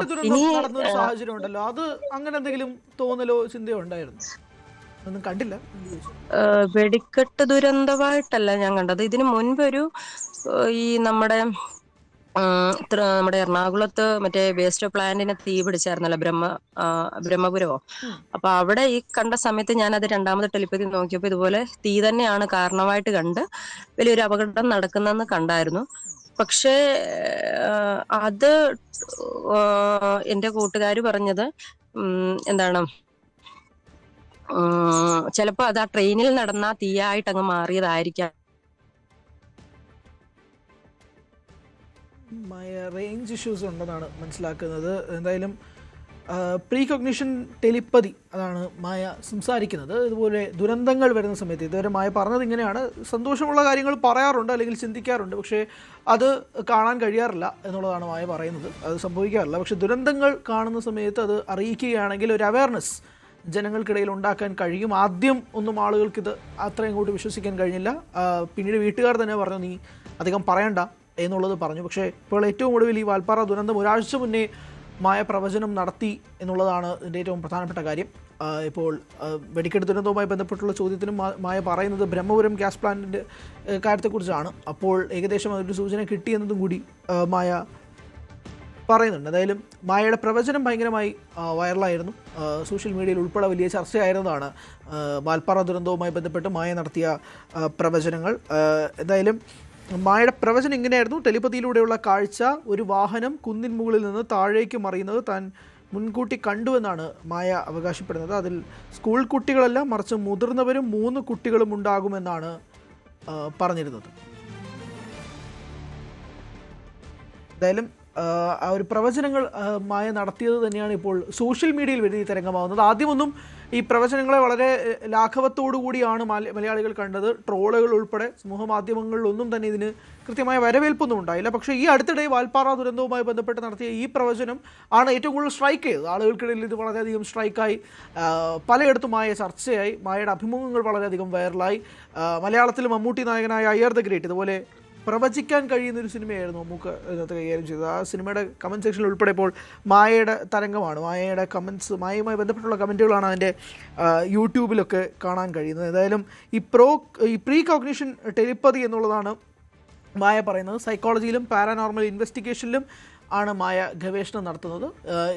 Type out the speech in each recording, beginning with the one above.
വെടിക്കെട്ട് ദുരന്തം ഇനി നടന്ന ഒരു സാഹചര്യം ഉണ്ടല്ലോ, അത് അങ്ങനെ എന്തെങ്കിലും തോന്നലോ ചിന്തയോ ഉണ്ടായിരുന്നു? ഒന്നും കണ്ടില്ല. വെടിക്കെട്ട് ദുരന്തമായിട്ടല്ല ഞാൻ കണ്ടത്. ഇതിനു മുൻപൊരു ഈ നമ്മുടെ നമ്മുടെ എറണാകുളത്ത് മറ്റേ വേസ്റ്റ് പ്ലാന്റിന് തീ പിടിച്ചായിരുന്നല്ലോ, ബ്രഹ്മപുരമോ. അപ്പൊ അവിടെ ഈ കണ്ട സമയത്ത് ഞാൻ അത് രണ്ടാമത് ടെലിപ്പതി നോക്കിയപ്പോൾ ഇതുപോലെ തീ തന്നെയാണ് കാരണമായിട്ട് കണ്ട് വലിയൊരു അപകടം നടക്കുന്നതെന്ന് കണ്ടായിരുന്നു. പക്ഷേ അത് എന്റെ കൂട്ടുകാര് പറഞ്ഞത് എന്താണ്, ചിലപ്പോ അത് ആ ട്രെയിനിൽ നടന്ന തീയായിട്ട് അങ്ങ് മാറിയതായിരിക്കാം. റേഞ്ച് ഇഷ്യൂസ് ഉണ്ടെന്നാണ് മനസ്സിലാക്കുന്നത്. എന്തായാലും പ്രീകോഗ്നിഷൻ ടെലിപ്പതി അതാണ് മായ സംസാരിക്കുന്നത്. ഇതുപോലെ ദുരന്തങ്ങൾ വരുന്ന സമയത്ത് ഇതുവരെ മായ പറഞ്ഞത് ഇങ്ങനെയാണ്, സന്തോഷമുള്ള കാര്യങ്ങൾ പറയാറുണ്ട് അല്ലെങ്കിൽ ചിന്തിക്കാറുണ്ട്, പക്ഷേ അത് കാണാൻ കഴിയാറില്ല എന്നുള്ളതാണ് മായ പറയുന്നത്. അത് സംഭവിക്കാറില്ല. പക്ഷേ ദുരന്തങ്ങൾ കാണുന്ന സമയത്ത് അത് അറിയിക്കുകയാണെങ്കിൽ ഒരു അവയർനെസ് ജനങ്ങൾക്കിടയിൽ ഉണ്ടാക്കാൻ കഴിയും. ആദ്യം ഒന്നും ആളുകൾക്കിത് അത്രയും കൂടി വിശ്വസിക്കാൻ കഴിഞ്ഞില്ല. പിന്നീട് വീട്ടുകാർ തന്നെ പറഞ്ഞു നീ അധികം പറയണ്ട എന്നുള്ളത് പറഞ്ഞു. പക്ഷേ ഇപ്പോൾ ഏറ്റവും ഒടുവിൽ ഈ വാൽപ്പാറ ദുരന്തം ഒരാഴ്ച മുന്നേ മായ പ്രവചനം നടത്തി എന്നുള്ളതാണ് ഇതിൻ്റെ ഏറ്റവും പ്രധാനപ്പെട്ട കാര്യം. ഇപ്പോൾ വെടിക്കെട്ട് ദുരന്തവുമായി ബന്ധപ്പെട്ടുള്ള ചോദ്യത്തിനും മായ പറയുന്നത് ബ്രഹ്മപുരം ഗ്യാസ് പ്ലാന്റിൻ്റെ കാര്യത്തെക്കുറിച്ചാണ്. അപ്പോൾ ഏകദേശം അതൊരു സൂചന കിട്ടിയെന്നതും കൂടി മായ പറയുന്നുണ്ട്. എന്തായാലും മായയുടെ പ്രവചനം ഭയങ്കരമായി വൈറലായിരുന്നു. സോഷ്യൽ മീഡിയയിൽ ഉൾപ്പെടെ വലിയ ചർച്ചയായിരുന്നതാണ് വാൽപ്പാറ ദുരന്തവുമായി ബന്ധപ്പെട്ട് മായ നടത്തിയ പ്രവചനങ്ങൾ. എന്തായാലും മായയുടെ പ്രവചനം ഇങ്ങനെയായിരുന്നു: ടെലിപ്പതിയിലൂടെയുള്ള കാഴ്ച, ഒരു വാഹനം കുന്നിൻ മുകളിൽ നിന്ന് താഴേക്ക് മറിയുന്നത് താൻ മുൻകൂട്ടി കണ്ടുവെന്നാണ് മായ അവകാശപ്പെടുന്നത്. അതിൽ സ്കൂൾ കുട്ടികളല്ല, മറിച്ച് മുതിർന്നവരും 3 കുട്ടികളും ഉണ്ടാകുമെന്നാണ് പറഞ്ഞിരുന്നത്. എന്തായാലും ആ ഒരു പ്രവചനങ്ങൾ മായ നടത്തിയത് തന്നെയാണ് ഇപ്പോൾ സോഷ്യൽ മീഡിയയിൽ വലിയ തരംഗമാവുന്നത്. ആദ്യമൊന്നും ഈ പ്രവചനങ്ങളെ വളരെ ലാഘവത്തോടു കൂടിയാണ് മലയാളികൾ കണ്ടത്. ട്രോളുകൾ ഉൾപ്പെടെ സമൂഹ മാധ്യമങ്ങളിലൊന്നും തന്നെ ഇതിന് കൃത്യമായ വരവേൽപ്പൊന്നും ഉണ്ടായില്ല. പക്ഷേ ഈ അടുത്തിടെ വാൽപ്പാറ ദുരന്തവുമായി ബന്ധപ്പെട്ട് നടത്തിയ ഈ പ്രവചനം ആണ് ഏറ്റവും കൂടുതൽ സ്ട്രൈക്ക് ചെയ്തത്. ആളുകൾക്കിടയിൽ ഇത് വളരെയധികം സ്ട്രൈക്കായി, പലയിടത്തും മായ ചർച്ചയായി, മായയുടെ അഭിമുഖങ്ങൾ വളരെയധികം വൈറലായി. മലയാളത്തിൽ മമ്മൂട്ടി നായകനായ അയ്യർ ദ ഗ്രേറ്റ് ഇതുപോലെ പ്രവചിക്കാൻ കഴിയുന്നൊരു സിനിമയായിരുന്നു മമ്മൂക്ക ഇതിനകത്ത് കൈകാര്യം ചെയ്തത്. ആ സിനിമയുടെ കമൻറ്റ് സെക്ഷനിൽ ഉൾപ്പെടെ ഇപ്പോൾ മായയുടെ തരംഗമാണ്. മായയുടെ കമൻറ്റ്സ്, മായയുമായി ബന്ധപ്പെട്ടുള്ള കമൻറ്റുകളാണ് അതിൻ്റെ യൂട്യൂബിലൊക്കെ കാണാൻ കഴിയുന്നത്. ഏതായാലും ഈ പ്രീ കോഗ്നിഷൻ ടെലിപ്പതി എന്നുള്ളതാണ് മായ പറയുന്നത്. സൈക്കോളജിയിലും പാരാനോർമൽ ഇൻവെസ്റ്റിഗേഷനിലും ആണ് മായ ഗവേഷണം നടത്തുന്നത്.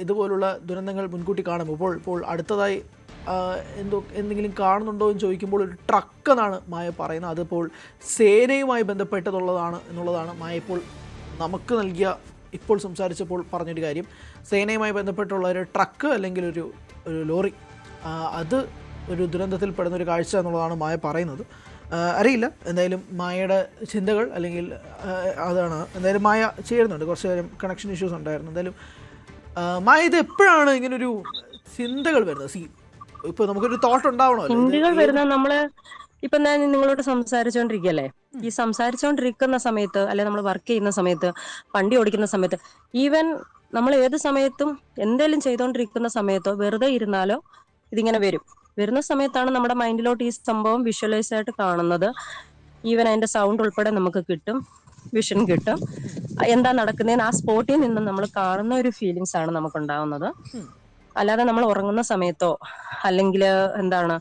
ഇതുപോലുള്ള ദുരന്തങ്ങൾ മുൻകൂട്ടി കാണും. ഇപ്പോൾ അടുത്തതായി എന്തെങ്കിലും കാണുന്നുണ്ടോ എന്ന് ചോദിക്കുമ്പോൾ ഒരു ട്രക്ക് എന്നാണ് മായ പറയുന്നത്. അതിപ്പോൾ സേനയുമായി ബന്ധപ്പെട്ടതുള്ളതാണ് എന്നുള്ളതാണ് മായ ഇപ്പോൾ നമുക്ക് ഇപ്പോൾ സംസാരിച്ചപ്പോൾ പറഞ്ഞൊരു കാര്യം. സേനയുമായി ബന്ധപ്പെട്ടുള്ള ഒരു ട്രക്ക് അല്ലെങ്കിൽ ഒരു ലോറി, അത് ഒരു ദുരന്തത്തിൽ പെടുന്നൊരു കാഴ്ച എന്നുള്ളതാണ് മായ പറയുന്നത്. അറിയില്ല, എന്തായാലും മായയുടെ ചിന്തകൾ അല്ലെങ്കിൽ അതാണ്. എന്തായാലും മായ ചേരുന്നുണ്ട്. കുറച്ച് നേരം കണക്ഷൻ ഇഷ്യൂസ് ഉണ്ടായിരുന്നു. എന്തായാലും മായ, ഇത് എപ്പോഴാണ് ഇങ്ങനൊരു ചിന്തകൾ വരുന്നത്? ഇപ്പോൾ നമുക്കൊരു തോട്ട് ഉണ്ടാവണമല്ലോ. ചിന്തകൾ വരുന്നത് നമ്മള് ഇപ്പൊ ഞാൻ നിങ്ങളോട് സംസാരിച്ചോണ്ടിരിക്കല്ലേ, ഈ സംസാരിച്ചോണ്ടിരിക്കുന്ന സമയത്ത്, അല്ലെ നമ്മൾ വർക്ക് ചെയ്യുന്ന സമയത്ത്, വണ്ടി ഓടിക്കുന്ന സമയത്ത്, ഈവൻ നമ്മൾ ഏത് സമയത്തും എന്തെങ്കിലും ചെയ്തോണ്ടിരിക്കുന്ന സമയത്തോ വെറുതെ ഇരുന്നാലോ ഇതിങ്ങനെ വരുന്ന സമയത്താണ് നമ്മുടെ മൈൻഡിലോട്ട് ഈ സംഭവം വിഷ്വലൈസ് ആയിട്ട് കാണുന്നത്. ഈവൻ അതിന്റെ സൗണ്ട് ഉൾപ്പെടെ നമുക്ക് കിട്ടും, വിഷൻ കിട്ടും. എന്താ നടക്കുന്നതെന്ന് ആ സ്പോട്ടിൽ നിന്ന് നമ്മൾ കാണുന്ന ഒരു ഫീലിങ്സ് ആണ് നമുക്ക് ഉണ്ടാവുന്നത്. അല്ലാതെ നമ്മൾ ഉറങ്ങുന്ന സമയത്തോ അല്ലെങ്കിൽ എന്താണ്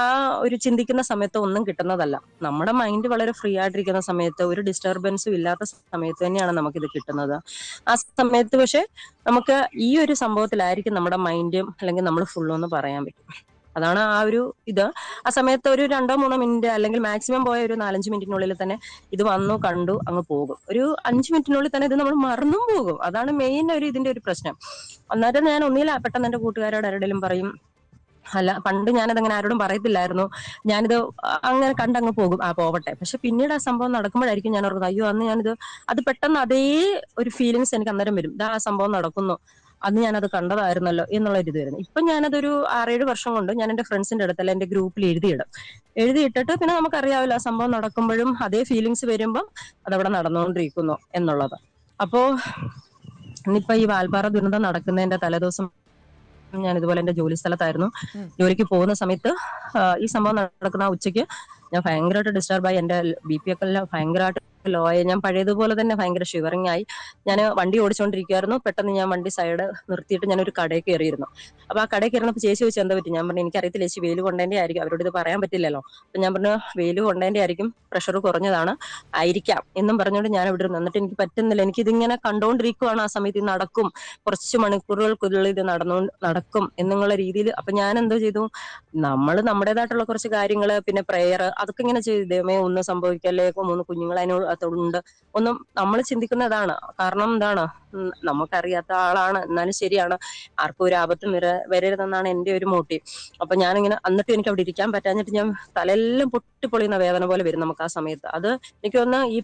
ആ ഒരു ചിന്തിക്കുന്ന സമയത്തോ ഒന്നും കിട്ടുന്നതല്ല. നമ്മുടെ മൈൻഡ് വളരെ ഫ്രീ ആയിട്ടിരിക്കുന്ന സമയത്ത്, ഒരു ഡിസ്റ്റർബൻസും ഇല്ലാത്ത സമയത്ത് തന്നെയാണ് നമുക്കിത് കിട്ടുന്നത്. ആ സമയത്ത് പക്ഷെ നമുക്ക് ഈ ഒരു സംഭവത്തിലായിരിക്കും നമ്മുടെ മൈൻഡും അല്ലെങ്കിൽ നമ്മൾ ഫുള്ളും എന്ന് പറയാൻ പറ്റും. അതാണ് ആ ഒരു ഇത്. ആ സമയത്ത് ഒരു 2-3 മിനിറ്റ് അല്ലെങ്കിൽ മാക്സിമം പോയ ഒരു 4-5 മിനിറ്റിനുള്ളിൽ തന്നെ ഇത് വന്നു കണ്ടു അങ്ങ് പോകും. ഒരു 5 മിനിറ്റിനുള്ളിൽ തന്നെ ഇത് നമ്മൾ മറന്നും പോകും. അതാണ് മെയിൻ ഇതിന്റെ ഒരു പ്രശ്നം. അന്നേരം ഞാൻ ഒന്നില്ല പെട്ടെന്ന് എന്റെ കൂട്ടുകാരോട് ആരുടെയും പറയും, അല്ല പണ്ട് ഞാനതങ്ങനെ ആരോടും പറയത്തില്ലായിരുന്നു, ഞാനിത് അങ്ങനെ കണ്ടങ്ങ് പോകും, പോവട്ടെ. പക്ഷെ പിന്നീട് ആ സംഭവം നടക്കുമ്പോഴായിരിക്കും ഞാൻ ഓർക്കുന്നത്, അയ്യോ അന്ന് അത് പെട്ടെന്ന് അതേ ഒരു ഫീലിങ്സ് എനിക്ക് അന്നേരം വരും. ഇതാ ആ സംഭവം നടക്കുന്നു, അന്ന് ഞാനത് കണ്ടതായിരുന്നല്ലോ എന്നുള്ള ഒരു ഇത് വരുന്നു. ഇപ്പൊ ഞാനതൊരു 6-7 വർഷം കൊണ്ട് ഞാൻ എന്റെ ഫ്രണ്ട്സിന്റെ അടുത്തല്ല എന്റെ ഗ്രൂപ്പിൽ എഴുതിയിട്ടിട്ട് പിന്നെ നമുക്കറിയാവില്ല ആ സംഭവം നടക്കുമ്പോഴും അതേ ഫീലിങ്സ് വരുമ്പം അതവിടെ നടന്നുകൊണ്ടിരിക്കുന്നു എന്നുള്ളത്. അപ്പോ ഇന്നിപ്പോ ഈ വാൽപ്പാറ ദുരന്തം നടക്കുന്നതിന്റെ തലേദിവസം ഞാൻ ഇതുപോലെ എന്റെ ജോലി സ്ഥലത്തായിരുന്നു. ജോലിക്ക് പോകുന്ന സമയത്ത് ഈ സംഭവം നടക്കുന്ന ഉച്ചയ്ക്ക് ഞാൻ ഭയങ്കരമായിട്ട് ഡിസ്റ്റർബായി. എന്റെ BP ഒക്കെ ഭയങ്കരമായിട്ട് ലോ ആയി. ഞാൻ പഴയതുപോലെ തന്നെ ഭയങ്കര ഷിവറിങ് ആയി. ഞാൻ വണ്ടി ഓടിച്ചുകൊണ്ടിരിക്കുവായിരുന്നു. പെട്ടെന്ന് ഞാൻ വണ്ടി സൈഡ് നിർത്തിയിട്ട് ഞാനൊരു കടയിൽ കയറിയിരുന്നു. അപ്പൊ ആ കടയിൽ കയറിയപ്പോൾ ചേച്ചി ചോദിച്ചു എന്താ പറ്റി. ഞാൻ പറഞ്ഞു എനിക്കറിയത്തില്ല ചേച്ചി, വെയിൽ കൊണ്ടേന്റെ ആയിരിക്കും. അവരോട് ഇത് പറയാൻ പറ്റില്ലല്ലോ. അപ്പൊ ഞാൻ പറഞ്ഞു വെയിൽ കൊണ്ടേന്റെ ആയിരിക്കും, പ്രഷർ കുറഞ്ഞതാണ് ആയിരിക്കാം എന്നും പറഞ്ഞുകൊണ്ട് ഞാൻ ഇവിടെ ഇരുന്നു. എന്നിട്ട് എനിക്ക് പറ്റുന്നില്ല, എനിക്കിതിങ്ങനെ കണ്ടോണ്ടിരിക്കുവാണ്. ആ സമയത്ത് ഇത് നടക്കും, കുറച്ച് മണിക്കൂറുകൾക്കുള്ളിൽ ഇത് നടക്കും എന്നുള്ള രീതിയിൽ. അപ്പൊ ഞാൻ എന്തോ ചെയ്തു, നമ്മൾ നമ്മുടേതായിട്ടുള്ള കുറച്ച് കാര്യങ്ങള്, പിന്നെ പ്രെയർ, അതൊക്കെ ഇങ്ങനെ ചെയ്തു. ദൈവമേ ഒന്നും സംഭവിക്കല്ലേ, 3 കുഞ്ഞുങ്ങൾ അതിനകത്തുണ്ട് ഒന്നും നമ്മൾ ചിന്തിക്കുന്നതാണ്. കാരണം എന്താണ്, നമുക്കറിയാത്ത ആളാണ്, എന്നാലും ശരിയാണ്, ആർക്കും ഒരു ആപത്തും വരരുതെന്നാണ് എന്റെ ഒരു മോട്ടീവ്. അപ്പൊ ഞാനിങ്ങനെ, എന്നിട്ട് എനിക്ക് അവിടെ ഇരിക്കാൻ പറ്റാഞ്ഞിട്ട് ഞാൻ തലയെല്ലാം പൊട്ടിപ്പൊളിയുന്ന വേദന പോലെ വരും നമുക്ക് ആ സമയത്ത്. അത് എനിക്ക് തോന്നുന്നു ഈ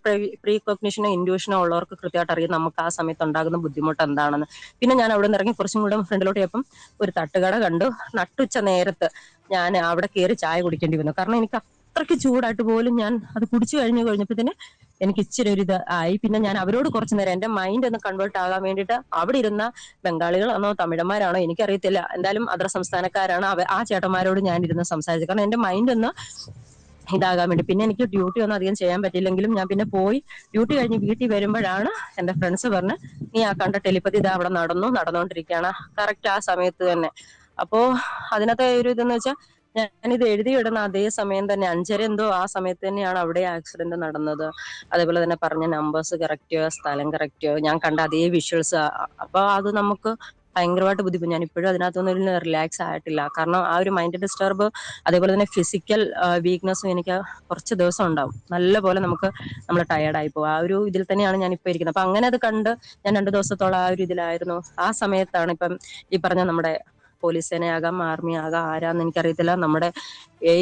പ്രീ കോഗ്നിഷനോ ഇൻഡ്യൂഷനോ ഉള്ളവർക്ക് കൃത്യമായിട്ട് അറിയാം നമുക്ക് ആ സമയത്ത് ഉണ്ടാകുന്ന ബുദ്ധിമുട്ട് എന്താണെന്ന്. പിന്നെ ഞാൻ അവിടെ നിന്ന് ഇറങ്ങി കുറച്ചും കൂടെ ഫ്രണ്ടിലോട്ട് പോയപ്പം ഒരു തട്ടുകട കണ്ടു. നട്ടുച്ച നേരത്ത് ഞാൻ അവിടെ കയറി ചായ കുടിക്കേണ്ടി വന്നു. കാരണം എനിക്ക് അത്രയ്ക്ക് ചൂടായിട്ട് പോലും ഞാൻ അത് കുടിച്ചു കഴിഞ്ഞപ്പോഴത്തേന് എനിക്ക് ഇച്ചിരി ഒരു ഇത് ആയി. പിന്നെ ഞാൻ അവരോട് കുറച്ചു നേരം എന്റെ മൈൻഡ് ഒന്ന് കൺവേർട്ട് ആകാൻ വേണ്ടിയിട്ട്, അവിടെ ഇരുന്ന ബംഗാളികളാണോ തമിഴന്മാരാണോ എനിക്കറിയത്തില്ല, എന്തായാലും അതർ സംസ്ഥാനക്കാരാണ്, ആ ചേട്ടന്മാരോട് ഞാൻ ഇരുന്ന് സംസാരിച്ചു. കാരണം എന്റെ മൈൻഡ് ഒന്ന് ഇതാകാൻ വേണ്ടി. പിന്നെ എനിക്ക് ഡ്യൂട്ടി ഒന്നും അധികം ചെയ്യാൻ പറ്റില്ലെങ്കിലും ഞാൻ പിന്നെ പോയി ഡ്യൂട്ടി കഴിഞ്ഞ് വീട്ടിൽ വരുമ്പോഴാണ് എന്റെ ഫ്രണ്ട്സ് പറഞ്ഞ് നീ ആ കണ്ട ടെലിപ്പതി ഇതാ അവിടെ നടന്നുകൊണ്ടിരിക്കുകയാണ് കറക്റ്റ് ആ സമയത്ത് തന്നെ. അപ്പോ അതിനകത്തെ ഒരു ഇതെന്ന് വെച്ചാൽ, ഞാനിത് എഴുതിയിടുന്ന അതേ സമയം തന്നെ 5:30 എന്തോ ആ സമയത്ത് തന്നെയാണ് അവിടെ ആക്സിഡന്റ് നടന്നത്. അതേപോലെ തന്നെ പറഞ്ഞ നമ്പേഴ്സ് കറക്റ്റ്, സ്ഥലം കറക്റ്റ്, ഞാൻ കണ്ട അതേ വിഷ്വൽസ്. അപ്പൊ അത് നമുക്ക് ഭയങ്കരമായിട്ട് ബുദ്ധിമുട്ട്. ഞാൻ ഇപ്പോഴും അതിനകത്തൊന്നും റിലാക്സ് ആയിട്ടില്ല. കാരണം ആ ഒരു മൈൻഡ് ഡിസ്റ്റർബ്, അതേപോലെ തന്നെ ഫിസിക്കൽ വീക്ക്നെസ്സും എനിക്ക് കുറച്ച് ദിവസം ഉണ്ടാവും. നല്ലപോലെ നമ്മൾ ടയേർഡായി പോകും. ആ ഒരു ഇതിൽ തന്നെയാണ് ഞാൻ ഇപ്പൊ ഇരിക്കുന്നത്. അപ്പൊ അങ്ങനെ അത് കണ്ട് ഞാൻ 2 ദിവസത്തോളം ആ ഒരു ഇതിലായിരുന്നു. ആ സമയത്താണ് ഇപ്പം ഈ പറഞ്ഞ നമ്മുടെ പോലീസ് സേനയാകാം, ആർമി ആകാം, ആരാന്ന് എനിക്കറിയത്തില്ല, നമ്മുടെ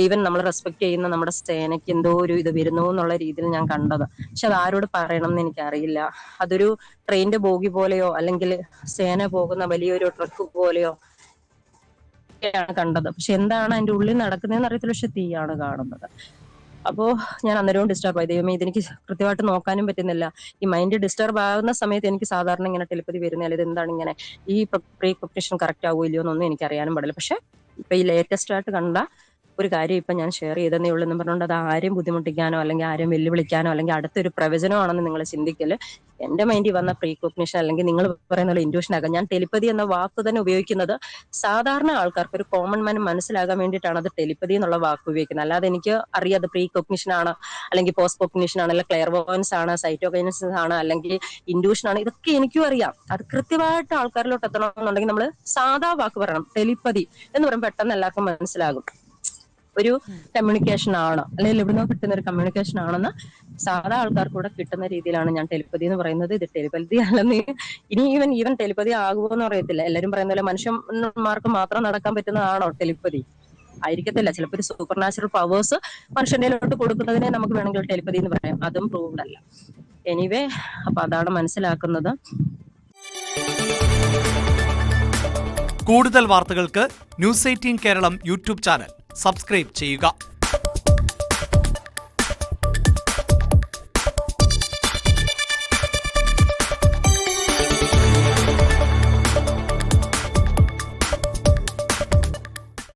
ഈവൻ നമ്മൾ റെസ്പെക്ട് ചെയ്യുന്ന നമ്മുടെ സേനയ്ക്ക് എന്തോ ഒരു ഇത് വരുന്നു എന്നുള്ള രീതിയിൽ ഞാൻ കണ്ടത്. പക്ഷെ അത് ആരോട് പറയണം എന്ന് എനിക്കറിയില്ല. അതൊരു ട്രെയിനിന്റെ ബോഗി പോലെയോ അല്ലെങ്കിൽ സേന പോകുന്ന വലിയൊരു ട്രക്ക് പോലെയോ ഒക്കെയാണ് കണ്ടത്. പക്ഷെ എന്താണ് അതിന്റെ ഉള്ളിൽ നടക്കുന്നതെന്ന് അറിയത്തില്ല. പക്ഷെ തീയാണ് കാണുന്നത്. അപ്പോ ഞാൻ അന്നേരവും ഡിസ്റ്റർബ് ആയി. ദൈവമേ ഇതെനിക്ക് കൃത്യമായിട്ട് നോക്കാനും പറ്റുന്നില്ല. ഈ മൈൻഡ് ഡിസ്റ്റർബ് ആകുന്ന സമയത്ത് എനിക്ക് സാധാരണ ഇങ്ങനെ ടെലിപ്പതി വരുന്നില്ല. ഇത് എന്താണ് ഇങ്ങനെ, ഈ പ്രീ കോഗ്നിഷൻ കറക്റ്റ് ആവുമോ ഇല്ലയോ എന്നൊന്നും എനിക്ക് അറിയാനും പാടില്ല. പക്ഷെ ഇപ്പൊ ഈ ലേറ്റസ്റ്റ് ആയിട്ട് കണ്ട ഒരു കാര്യം ഇപ്പൊ ഞാൻ ഷെയർ ചെയ്തതേ ഉള്ളൂ എന്ന് പറഞ്ഞുകൊണ്ട് അത് ആരെയും ബുദ്ധിമുട്ടിക്കാനോ അല്ലെങ്കിൽ ആരെയും വെല്ലുവിളിക്കാനോ അല്ലെങ്കിൽ അടുത്തൊരു പ്രവചനമാണെന്ന് നിങ്ങൾ ചിന്തിക്കല്. എന്റെ മൈൻഡിൽ വന്ന പ്രീ കോഗ്നിഷൻ അല്ലെങ്കിൽ നിങ്ങൾ പറയുന്ന ഇൻഡ്യൂഷൻ ആകാം. ഞാൻ ടെലിപ്പതി എന്ന വാക്ക് തന്നെ ഉപയോഗിക്കുന്നത് സാധാരണ ആൾക്കാർക്ക്, ഒരു കോമൺ മാൻ മനസ്സിലാകാൻ വേണ്ടിയിട്ടാണ് അത് ടെലിപ്പതി എന്നുള്ള വാക്ക് ഉപയോഗിക്കുന്നത്. അല്ലാതെ എനിക്ക് അറിയാതെ പ്രീ കോഗ്നിഷൻ ആണ്, അല്ലെങ്കിൽ പോസ്റ്റ് കോഗ്നിഷൻ ആണ്, അല്ലെങ്കിൽ ക്ലെയർവോയൻസ് ആണ്, സൈറ്റോകൈനസിസ് ആണ്, അല്ലെങ്കിൽ ഇൻഡ്യൂഷൻ ആണ്, ഇതൊക്കെ എനിക്കും അറിയാം. അത് കൃത്യമായിട്ട് ആൾക്കാരിലോട്ട് എത്തണമെന്നുണ്ടെങ്കിൽ നമ്മൾ സാധാ വാക്ക് പറയണം. ടെലിപ്പതി എന്ന് പറയുമ്പോൾ പെട്ടെന്ന് എല്ലാവർക്കും മനസ്സിലാകും ഒരു കമ്മ്യൂണിക്കേഷൻ ആണ്, അല്ലെങ്കിൽ എവിടുന്നോ കിട്ടുന്ന ഒരു കമ്മ്യൂണിക്കേഷൻ ആണെന്ന് സാധാ ആൾക്കാർക്ക് കൂടെ കിട്ടുന്ന രീതിയിലാണ് ഞാൻ ടെലിപ്പതി എന്ന് പറയുന്നത്. ഇത് ടെലിപ്പതി അല്ലെന്ന് ഇനി ഈവൻ ടെലിപ്പതി ആകുമോ എന്ന് അറിയത്തില്ല. എല്ലാവരും പറയുന്ന പോലെ മനുഷ്യന്മാർക്ക് മാത്രം നടക്കാൻ പറ്റുന്നതാണോ ടെലിപ്പതി? ആയിരിക്കത്തില്ല. ചിലപ്പോൾ ഒരു സൂപ്പർ നാച്ചുറൽ പവേഴ്സ് മനുഷ്യന്റെ കൊടുക്കുന്നതിനെ നമുക്ക് വേണമെങ്കിൽ ടെലിപ്പതി എന്ന് പറയാം. അതും പ്രൂവ്ഡ് അല്ല. എനിവേ, അപ്പൊ അതാണ് മനസ്സിലാക്കുന്നത്. കൂടുതൽ വാർത്തകൾക്ക് News 18 Keralam YouTube channel subscribe ചെയ്യുക.